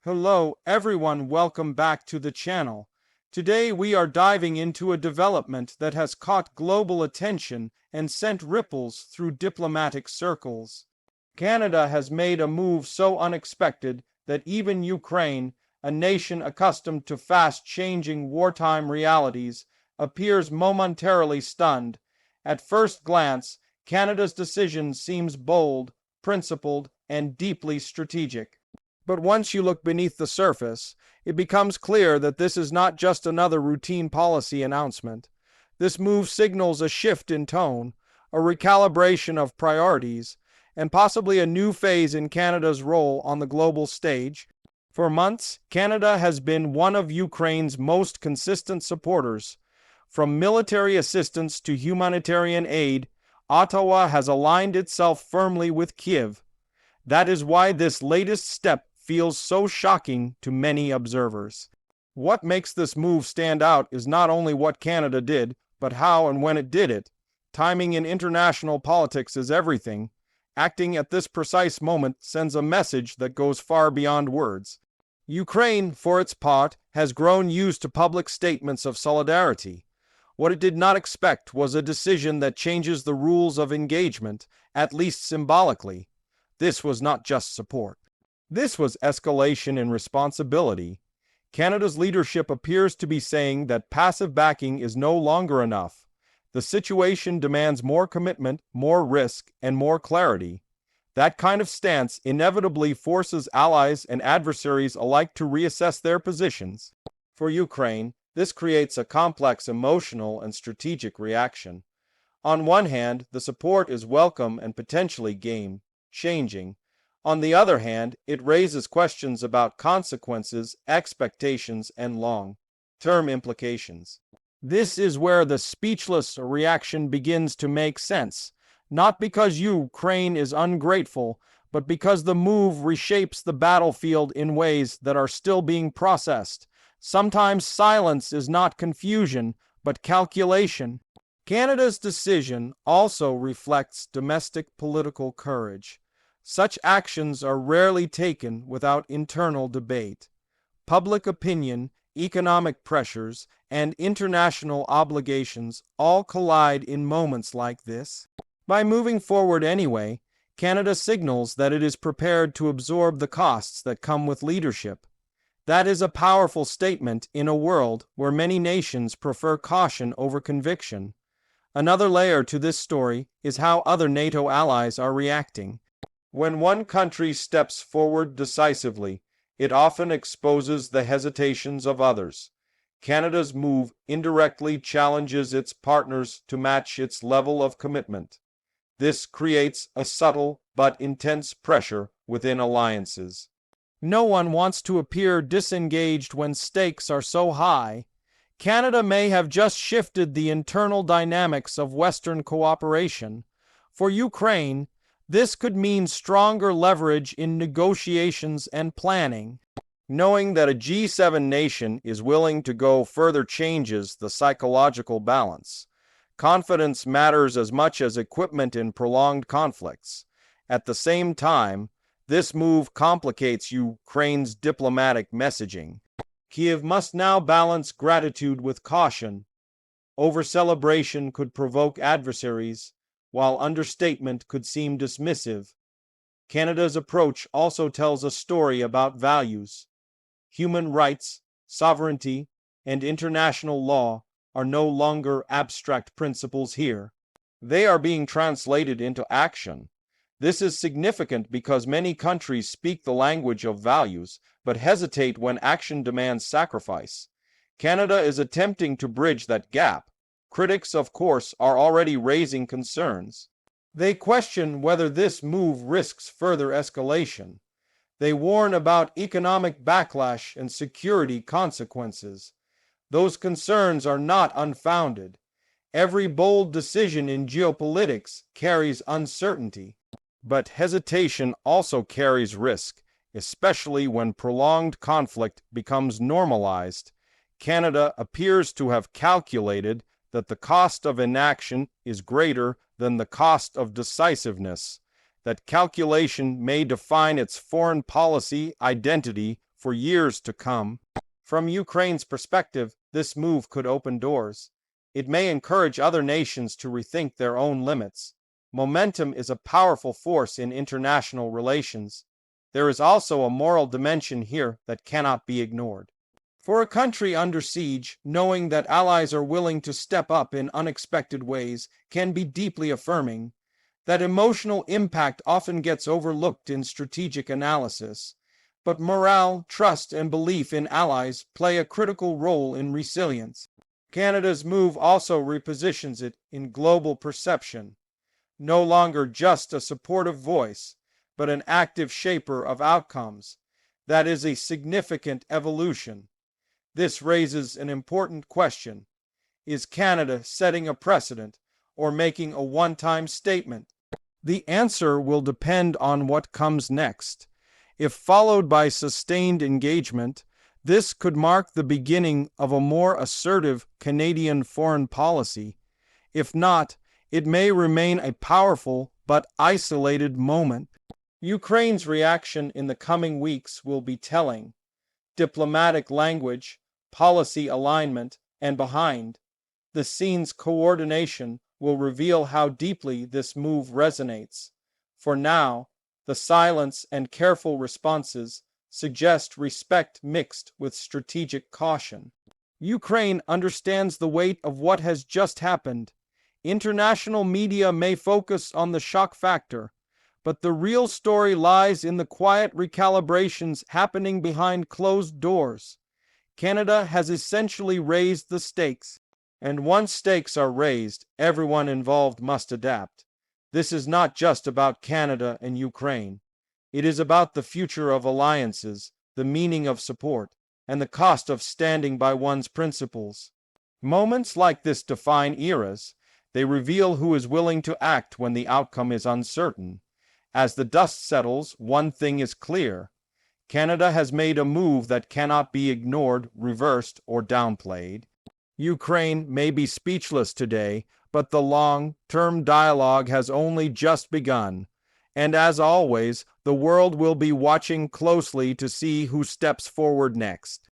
Hello everyone, welcome back to the channel. Today we are diving into a development that has caught global attention and sent ripples through diplomatic circles. Canada has made a move so unexpected that even Ukraine, a nation accustomed to fast-changing wartime realities, appears momentarily stunned. At first glance, Canada's decision seems bold, principled, and deeply strategic. But once you look beneath the surface, it becomes clear that this is not just another routine policy announcement. This move signals a shift in tone, a recalibration of priorities, and possibly a new phase in Canada's role on the global stage. For months, Canada has been one of Ukraine's most consistent supporters. From military assistance to humanitarian aid, Ottawa has aligned itself firmly with Kyiv. That is why this latest step feels so shocking to many observers. What makes this move stand out is not only what Canada did, but how and when it did it. Timing in international politics is everything. Acting at this precise moment sends a message that goes far beyond words. Ukraine, for its part, has grown used to public statements of solidarity. What it did not expect was a decision that changes the rules of engagement, at least symbolically. This was not just support. This was escalation in responsibility. Canada's leadership appears to be saying that passive backing is no longer enough. The situation demands more commitment, more risk, and more clarity. That kind of stance inevitably forces allies and adversaries alike to reassess their positions. For Ukraine, this creates a complex emotional and strategic reaction. On one hand, the support is welcome and potentially game-changing. On the other hand, it raises questions about consequences, expectations, and long-term implications. This is where the speechless reaction begins to make sense, not because Ukraine is ungrateful, but because the move reshapes the battlefield in ways that are still being processed. Sometimes silence is not confusion, but calculation. Canada's decision also reflects domestic political courage. Such actions are rarely taken without internal debate. Public opinion, economic pressures, and international obligations all collide in moments like this. By moving forward anyway, Canada signals that it is prepared to absorb the costs that come with leadership. That is a powerful statement in a world where many nations prefer caution over conviction. Another layer to this story is how other NATO allies are reacting. When one country steps forward decisively, it often exposes the hesitations of others. Canada's move indirectly challenges its partners to match its level of commitment. This creates a subtle but intense pressure within alliances. No one wants to appear disengaged when stakes are so high. Canada may have just shifted the internal dynamics of Western cooperation. For Ukraine, this could mean stronger leverage in negotiations and planning. Knowing that a G7 nation is willing to go further changes the psychological balance. Confidence matters as much as equipment in prolonged conflicts. At the same time, this move complicates Ukraine's diplomatic messaging. Kyiv must now balance gratitude with caution. Over-celebration could provoke adversaries, while understatement could seem dismissive. Canada's approach also tells a story about values. Human rights, sovereignty, and international law are no longer abstract principles here. They are being translated into action. This is significant because many countries speak the language of values, but hesitate when action demands sacrifice. Canada is attempting to bridge that gap. Critics, of course, are already raising concerns. They question whether this move risks further escalation. They warn about economic backlash and security consequences. Those concerns are not unfounded. Every bold decision in geopolitics carries uncertainty. But hesitation also carries risk, especially when prolonged conflict becomes normalized. Canada appears to have calculated that the cost of inaction is greater than the cost of decisiveness. That calculation may define its foreign policy identity for years to come. From Ukraine's perspective, this move could open doors. It may encourage other nations to rethink their own limits. Momentum is a powerful force in international relations. There is also a moral dimension here that cannot be ignored. For a country under siege, knowing that allies are willing to step up in unexpected ways can be deeply affirming. That emotional impact often gets overlooked in strategic analysis. But morale, trust, and belief in allies play a critical role in resilience. Canada's move also repositions it in global perception. No longer just a supportive voice, but an active shaper of outcomes. That is a significant evolution. This raises an important question. Is Canada setting a precedent or making a one-time statement? The answer will depend on what comes next. If followed by sustained engagement, this could mark the beginning of a more assertive Canadian foreign policy. If not, it may remain a powerful but isolated moment. Ukraine's reaction in the coming weeks will be telling. Diplomatic language, policy alignment, and behind-the-scenes coordination will reveal how deeply this move resonates. For now, the silence and careful responses suggest respect mixed with strategic caution. Ukraine understands the weight of what has just happened. International media may focus on the shock factor, but the real story lies in the quiet recalibrations happening behind closed doors. Canada has essentially raised the stakes, and once stakes are raised, everyone involved must adapt. This is not just about Canada and Ukraine. It is about the future of alliances, the meaning of support, and the cost of standing by one's principles. Moments like this define eras. They reveal who is willing to act when the outcome is uncertain. As the dust settles, one thing is clear. Canada has made a move that cannot be ignored, reversed, or downplayed. Ukraine may be speechless today, but the long-term dialogue has only just begun. And as always, the world will be watching closely to see who steps forward next.